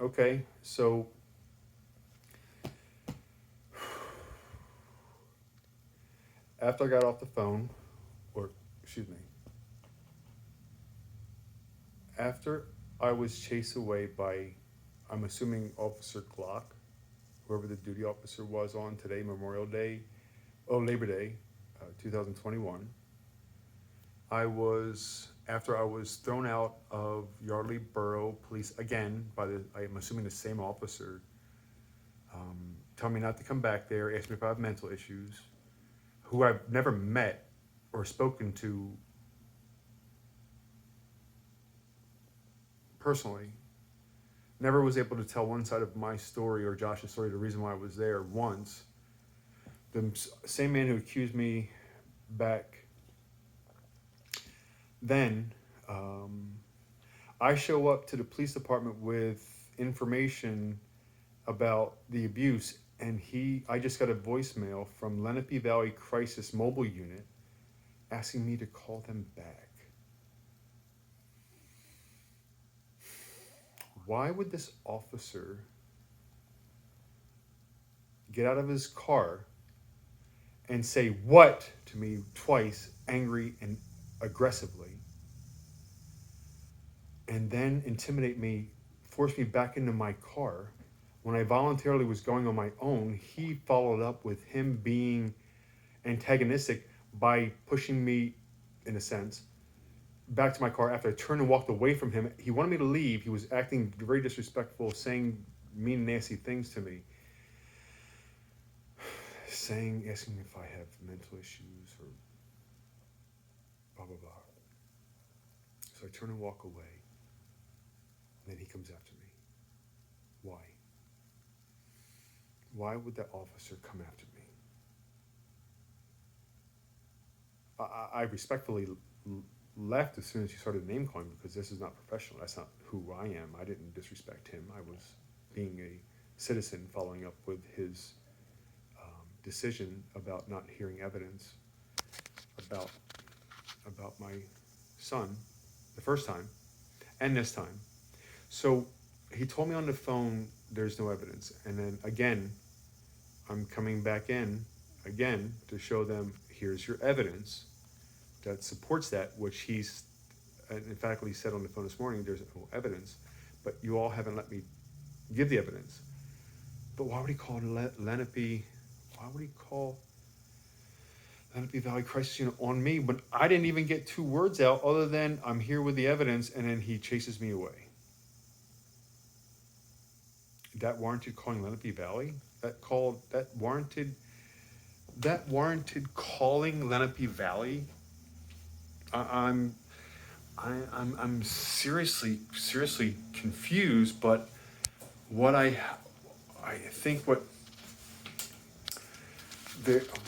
Okay, so after I got off the phone, or excuse me, after I was chased away by, I'm assuming Officer Glock, whoever the duty officer was on today, Memorial Day, Labor Day, 2021. After I was thrown out of Yardley Borough Police again by I'm assuming the same officer, telling me not to come back there, asked me if I have mental issues, who I've never met or spoken to personally, never was able to tell one side of my story or Josh's story, the reason why I was there once. The same man who accused me back then, I show up to the police department with information about the abuse, and I just got a voicemail from Lenape Valley Crisis Mobile Unit asking me to call them back. Why would this officer get out of his car and say what to me twice, angry and aggressively, and then intimidate me, force me back into my car when I voluntarily was going on my own? He followed up with him being antagonistic by pushing me, in a sense, back to my car after I turned and walked away from him. He wanted me to leave. He was acting very disrespectful, saying mean, nasty things to me. Asking me if I have mental issues or blah, blah, blah. So I turn and walk away. And then he comes after me. Why? Why would that officer come after me? I respectfully left as soon as he started name calling, because this is not professional. That's not who I am. I didn't disrespect him. I was being a citizen following up with his decision about not hearing evidence about my son the first time and this time. So he told me on the phone there's no evidence, and then again I'm coming back in again to show them here's your evidence that supports that, which he's emphatically said on the phone this morning there's no evidence, but you all haven't let me give the evidence. But why would he call Lenape? Why would he call Lenape Valley Crisis Unit on me when I didn't even get 2 words out other than I'm here with the evidence, and then he chases me away? That warranted calling Lenape Valley? That warranted calling Lenape Valley? I'm seriously confused. But what I think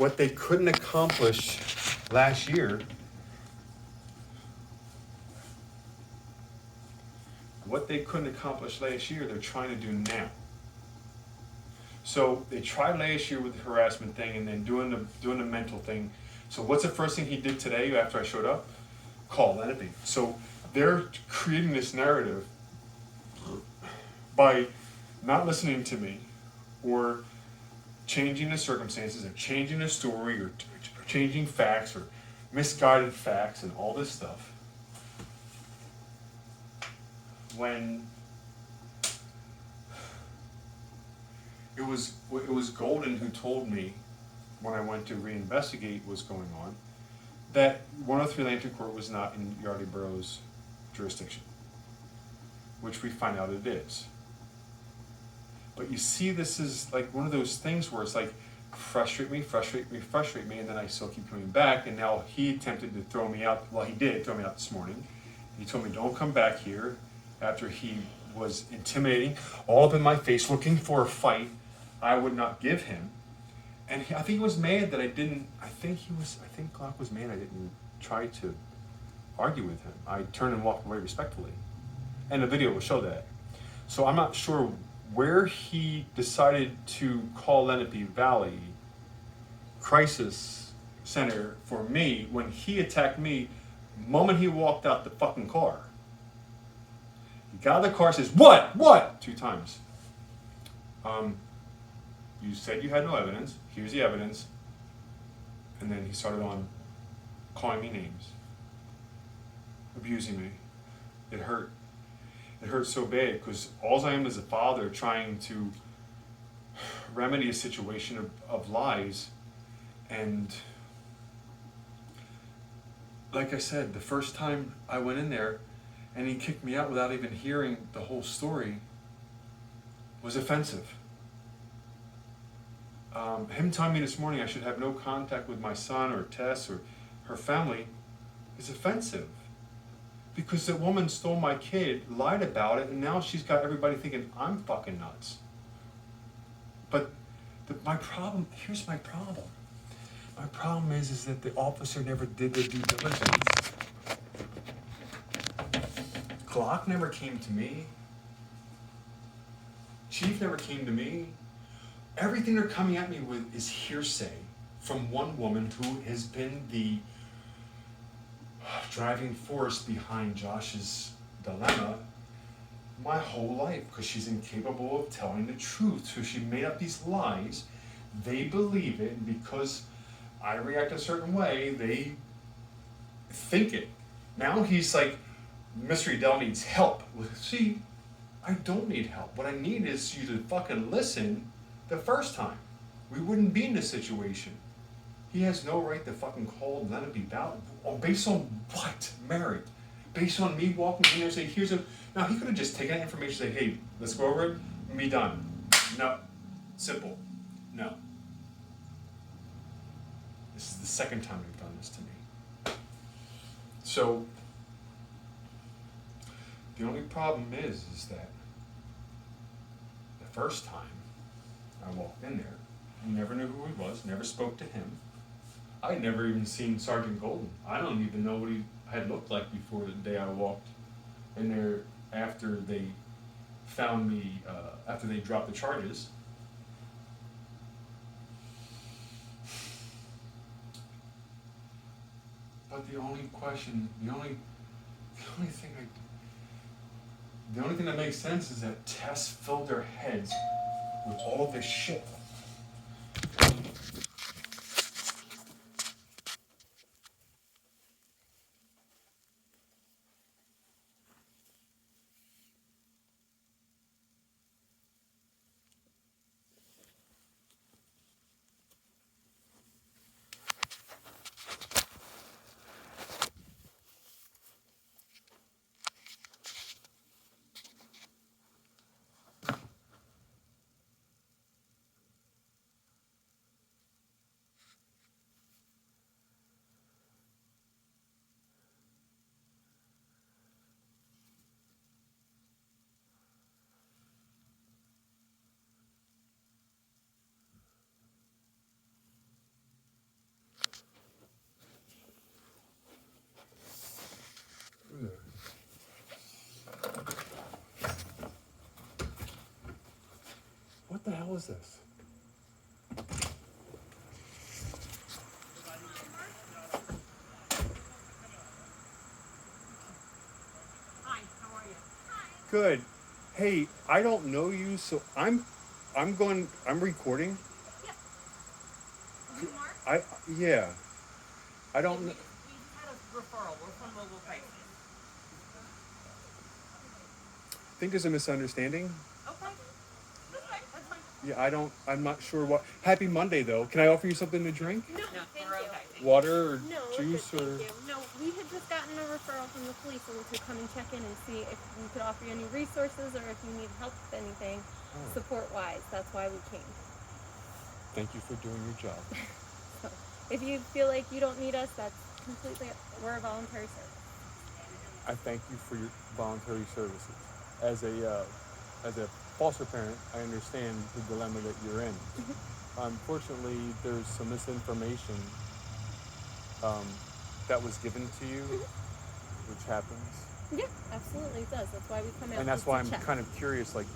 what they couldn't accomplish last year, they're trying to do now. So they tried last year with the harassment thing, and then doing the mental thing. So what's the first thing he did today after I showed up? Call Lenape. So they're creating this narrative by not listening to me, or changing the circumstances, or changing the story, or changing facts, or misguided facts, and all this stuff. When it was Golden who told me when I went to reinvestigate what's going on that 103 Lantern Court was not in Yardley Borough's jurisdiction, which we find out it is. But you see, this is like one of those things where it's like, frustrate me, and then I still keep coming back, and now he attempted to throw me out. Well, he did throw me out this morning. He told me, don't come back here, after he was intimidating, all up in my face, looking for a fight I would not give him. And I think he was mad that I didn't, I think Glock was mad I didn't try to argue with him. I turned and walked away respectfully. And the video will show that. So I'm not sure where he decided to call Lenape Valley Crisis Center for me when he attacked me the moment he walked out the fucking car. got out of the car, says, what? 2 times. You said you had no evidence. Here's the evidence. And then he started on calling me names, abusing me. It hurt. It hurt so bad because all I am is a father trying to remedy a situation of lies. And like I said, the first time I went in there and he kicked me out without even hearing the whole story was offensive. Him telling me this morning I should have no contact with my son or Tess or her family is offensive. Because the woman stole my kid, lied about it, and now she's got everybody thinking I'm fucking nuts. But my problem, here's my problem. My problem is that the officer never did their due diligence. Glock never came to me. Chief never came to me. Everything they're coming at me with is hearsay from one woman who has been the driving force behind Josh's dilemma my whole life, because she's incapable of telling the truth. So she made up these lies. They believe it, and because I react a certain way, they think it. Now he's like, Mystery Dell needs help. See, I don't need help. What I need is you to fucking listen the first time. We wouldn't be in this situation. He has no right to fucking call Lenape Valley. Based on what? Merit. Based on me walking in there and saying, here's a... Now, he could have just taken that information and said, hey, let's go over it and be done. No. Simple. No. This is the second time they've done this to me. So, the only problem is that the first time I walked in there, I never knew who he was, never spoke to him. I had never even seen Sergeant Golden. I don't even know what he had looked like before the day I walked in there after they found me, after they dropped the charges. But the only thing that makes sense is that Tess filled their heads with all this shit. What the hell is this? Hi, how are you? Good. Hey, I don't know you, so I'm recording. Yeah. You Mark? Yeah. I don't We know. just had a referral. We're from Mobile Crisis. I think there's a misunderstanding. Okay. That's fine. Yeah, I'm not sure what. Happy Monday, though. Can I offer you something to drink? No, thank we're you. okay. Water or No, juice good, or? thank you. No, we had just gotten a referral from the police and to come and check in and see if we could offer you any resources or if you need help with anything, support-wise. That's why we came. Thank you for doing your job. So, if you feel like you don't need us, that's completely, we're a voluntary service. I thank you for your voluntary services. As a foster parent, I understand the dilemma that you're in. Unfortunately, there's some misinformation that was given to you, which happens. Yeah, absolutely it does. That's why we come out. And that's just why to I'm check. kind of curious, like,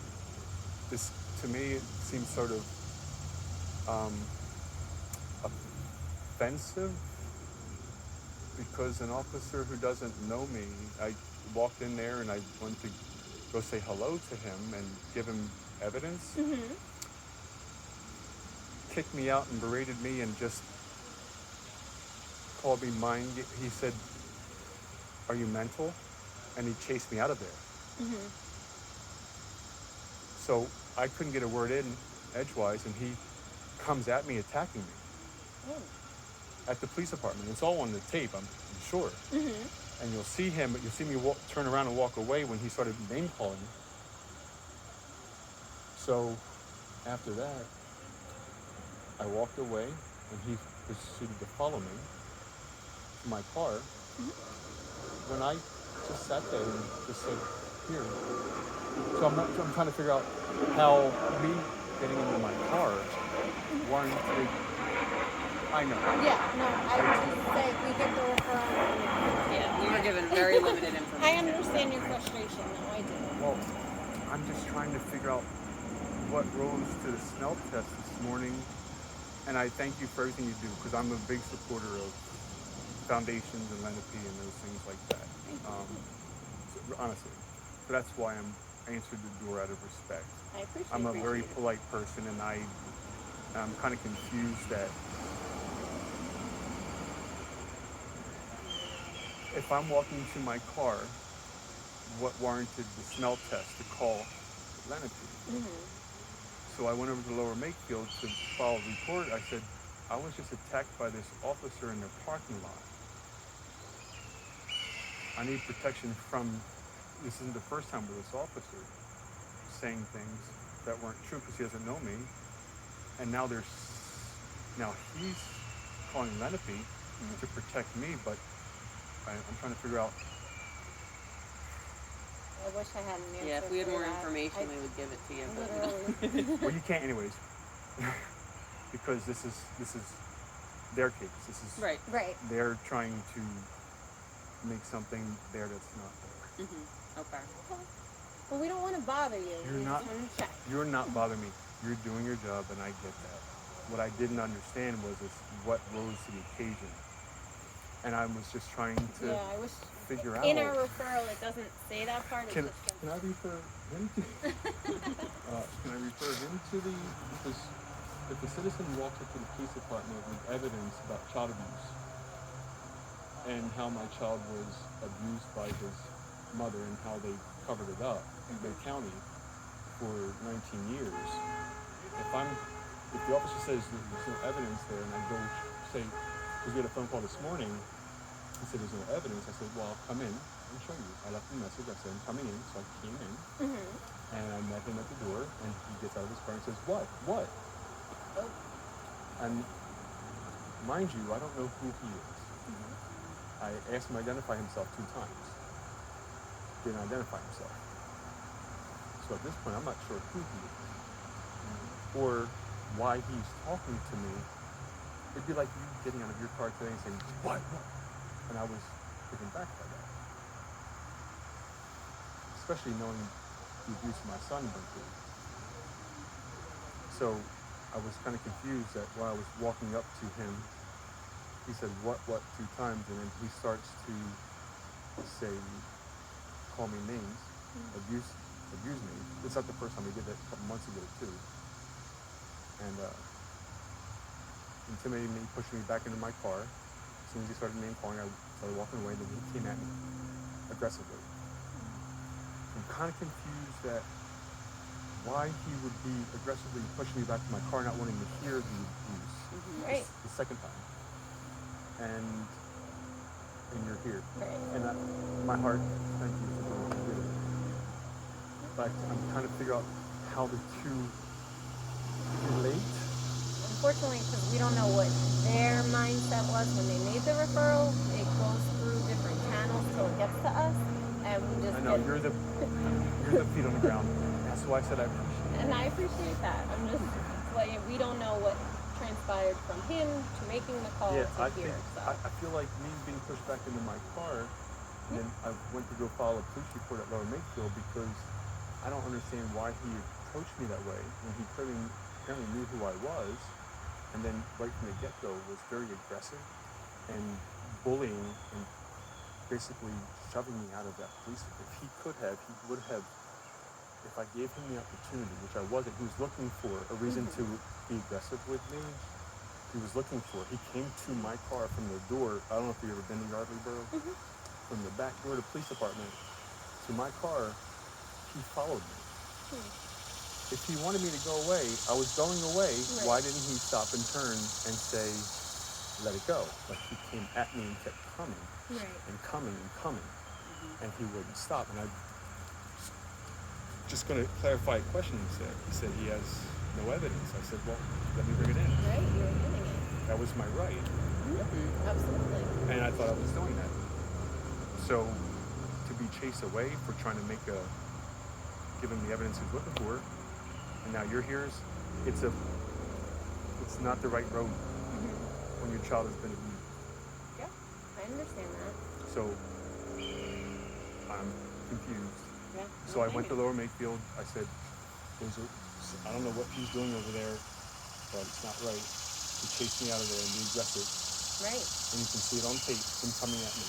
this, to me, it seems sort of offensive, because an officer who doesn't know me, I walked in there and I went to go say hello to him and give him evidence, Mm-hmm. kicked me out and berated me and just called me he said, "Are you mental?" And he chased me out of there. Mm-hmm. So I couldn't get a word in edgewise, and he comes at me attacking me Oh. at the police department. It's all on the tape, I'm sure. Mm-hmm. And you'll see me turn around and walk away when he started name calling. So after that, I walked away, and he proceeded to follow me to my car. When I just sat there and just said, "Here." So I'm trying to figure out how me getting into my car warranted. I know. Yeah, no, I would just say we get the referral. Yeah, we were given very limited I information. understand your frustration. No, I do. Well, I'm just trying to figure out what rose to the smell test this morning, and I thank you for everything you do, because I'm a big supporter of foundations and Lenape and those things like that. Honestly, so that's why I answered the door out of respect. I appreciate I'm a very it. polite person, and I'm kind of confused that if I'm walking to my car, what warranted the smell test to call Lenape? Mm-hmm. So I went over to Lower Makefield to file a report. I said, I was just attacked by this officer in their parking lot. I need protection from, this isn't the first time with this officer saying things that weren't true because he doesn't know me. And now he's calling Lenape to protect me, but I'm trying to figure out. I wish I had an answer. Yeah, if we had for more that. information, we would give it to you. But Literally. Well, you can't anyways, because this is their case. This is right. Right. They're trying to make something there that's not there. Mm-hmm. Okay. Well, we don't want to bother you. You're We not- just want to check. You're not bothering me. You're doing your job, and I get that. What I didn't understand was what rose to the occasion, and I was just trying to Yeah, I wish figure out. in our referral it doesn't say that part. It Can just says, I refer him to? Can I refer him to because if a citizen walks up to the police department with evidence about child abuse and how my child was abused by his mother and how they covered it up in Bay County for 19 years, if the officer says there's no evidence there, and I go say, because we had a phone call this morning, he said there's no evidence. I said, well, I'll come in and show you. I left him a message. I said, I'm coming in. So I came in, and I met him at the door, and he gets out of his car and says, what? oh. And mind you, I don't know who he is. I asked him to identify himself 2 times. Didn't identify himself. So at this point, I'm not sure who he is or why he's talking to me. It'd be like you getting out of your car today and saying, what? And I was taken back by that. Especially knowing the abuse my son went through. So I was kind of confused that while I was walking up to him, he said, what 2 times, and then he starts to say, call me names, abuse me. It's not the first time he did that, a couple months ago too. And intimidated me, pushing me back into my car. As soon as he started name calling, I started walking away, and then he came at me aggressively. I'm kind of confused at why he would be aggressively pushing me back to my car, not wanting to hear the abuse. Right. The second time. And you're here. Right. And my heart, thank you for doing what you did. But I'm trying to figure out how the two relate. Unfortunately, because we don't know what their mindset was when they made the referral, it goes through different channels till it gets to us, and we just. I know you're the feet on the ground. That's why I said I appreciate it. And I appreciate that. I'm just like, we don't know what transpired from him to making the call Yeah, to here. So. I feel like me being pushed back into my car, and then I went to go file a police report at Lower Makefield because I don't understand why he approached me that way when he apparently knew who I was, and then right from the get-go was very aggressive and bullying and basically shoving me out of that police. If he could have, he would have if I gave him the opportunity, which I wasn't, he was looking for a reason to be aggressive with me. He was looking for, he came to my car from the door. I don't know if you've ever been to Yardley Borough. From the back door of the police department to my car, he followed me. If he wanted me to go away, I was going away. Right. Why didn't he stop and turn and say, let it go? But he came at me and kept coming and coming and coming. And he wouldn't stop. And I just going to clarify a question he said. He said he has no evidence. I said, well, let me bring it in. Right, you were doing it. That was my right. Absolutely. And I thought I was doing that. So to be chased away for trying to give him the evidence he's looking for, and now you're here, it's not the right road when your child has been abused. Yeah, I understand that. So I'm confused. Yeah. So I went to Lower Mayfield. I said, I don't know what he's doing over there, but it's not right. He chased me out of there and be aggressive. Right. And you can see it on tape, him coming at me.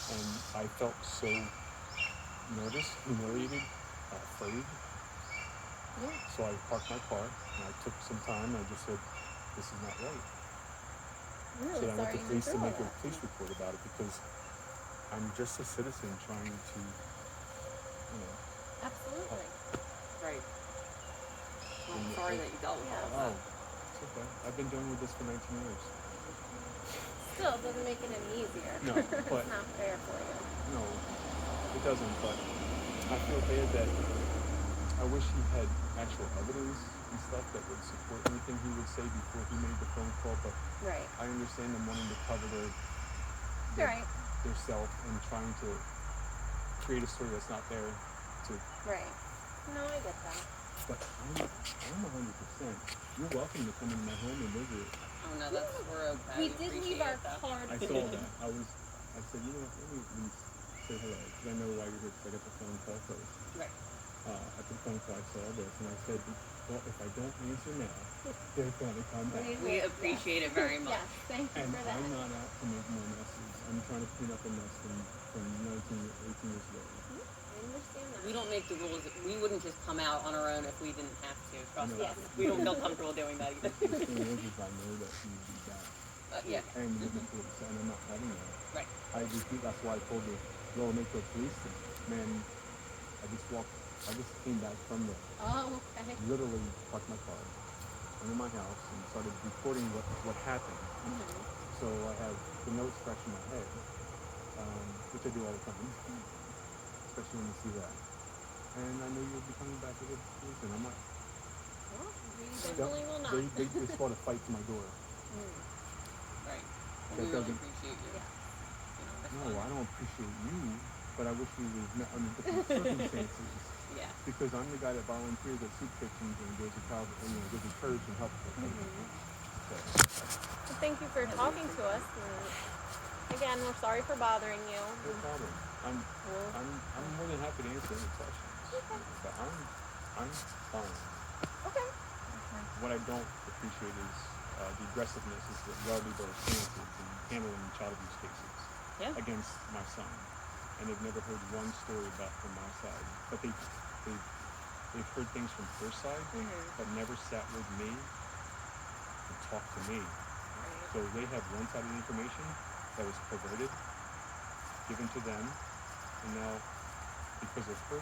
And I felt so nervous, humiliated, afraid. Yeah. So I parked my car and I took some time and I just said, this is not right. I'm really So I went sorry to police to you make a feel that. police report about it because I'm just a citizen trying to, Absolutely. Right. Well, I'm sorry that you dealt with all Oh, of that. it's okay. I've been dealing with this for 19 years. Still, it doesn't make it any easier. No, but- It's not fair for you. No, it doesn't, but I feel bad that I wish he had actual evidence and stuff that would support anything he would say before he made the phone call, but Right. I understand them wanting to cover Right. their self and trying to create a story that's not there to, Right. No, I get that. but I'm 100%. You're welcome to come into my home and visit. Oh no, we're okay. We did leave our appreciate that. card. I saw that. I said, you know what, let me at least say hello, because I know why you're here, because I got the phone call first. Right. At the phone call I saw this, and I said, well, if I don't answer now, they're going to come back. We appreciate it very much. Yes, thank you And for that. I'm not out to make more messes. I'm trying to clean up a mess from 18 years ago. I understand that. We don't make the rules. We wouldn't just come out on our own if we didn't have to. Trust No. us. We don't feel comfortable doing that either. The thing is I know that he would be back. Yeah. And with the police, and I'm not having that. Right. That's why I told the Lower Mayfield police, man, I just came back from there. Oh, okay. Literally parked my car, went in my house, and started recording what happened. So I have the notes fresh in my head, which I do all the time, especially when you see that. And I knew you'd be coming back with a solution. I'm not. Well, we definitely will not. They fought a fight to my door. Right. That We really doesn't- appreciate you. Yeah. No, I don't appreciate you, but I wish we was met under different circumstances. Yeah. Because I'm the guy that volunteers at soup kitchens and goes to college, goes to church and helps. So, Well, thank you for talking to us. And again, we're sorry for bothering you. no problem. I'm more than happy to answer any questions. But I'm fine. Okay. What I don't appreciate is the aggressiveness is that Yardley Borough chances in handling child abuse cases against my son. And they've never heard one story about from my side. But they've heard things from her side, but never sat with me and talked to me. So they have one side of the information that was perverted, given to them, and now because of her,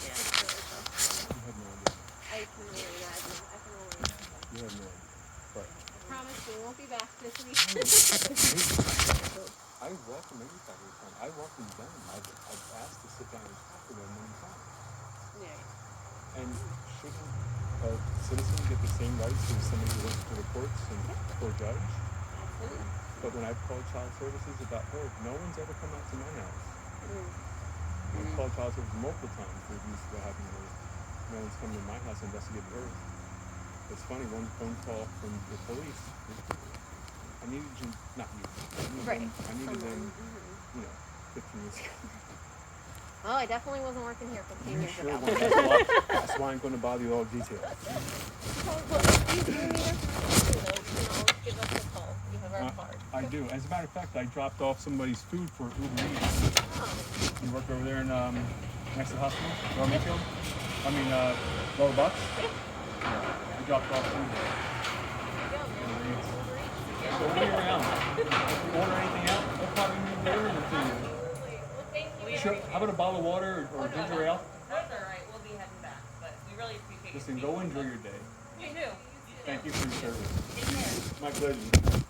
Yeah, it's really tough. you have no idea. I can only imagine. I can only imagine. You have no idea. But I promise we won't be back this week. I welcome anybody to come. I welcome them. I've asked to sit down and talk to them many times. Yeah. And shouldn't a citizen get the same rights as somebody who works for the courts and for a judge? Absolutely. But when I've called child services about her, no one's ever come out to my house. I've called child services multiple times for abuse that happened to her. No one's come to my house and investigated her. It's funny, one phone call from the police. I needed you, not you. I needed them, 15 years ago. Oh, I definitely wasn't working here 15 years Sure, ago. well, that's why I'm going to bother you all details. Well, if you need us to give us a call. You have our card. I do. As a matter of fact, I dropped off somebody's food for Uber Eats. Oh, You work over there in Next to the hospital? Lower Mayfield? I mean, Lower Bucks? Yeah. We dropped off food there. So we'll be around. If you order anything out, we'll probably need to deliver it to you. Well, thank you. Sure. How about a bottle of water or ginger ale? That's all right. We'll be heading back, but we really appreciate Listen, go enjoy your day. You too. Thank you for your service. Take care. My pleasure.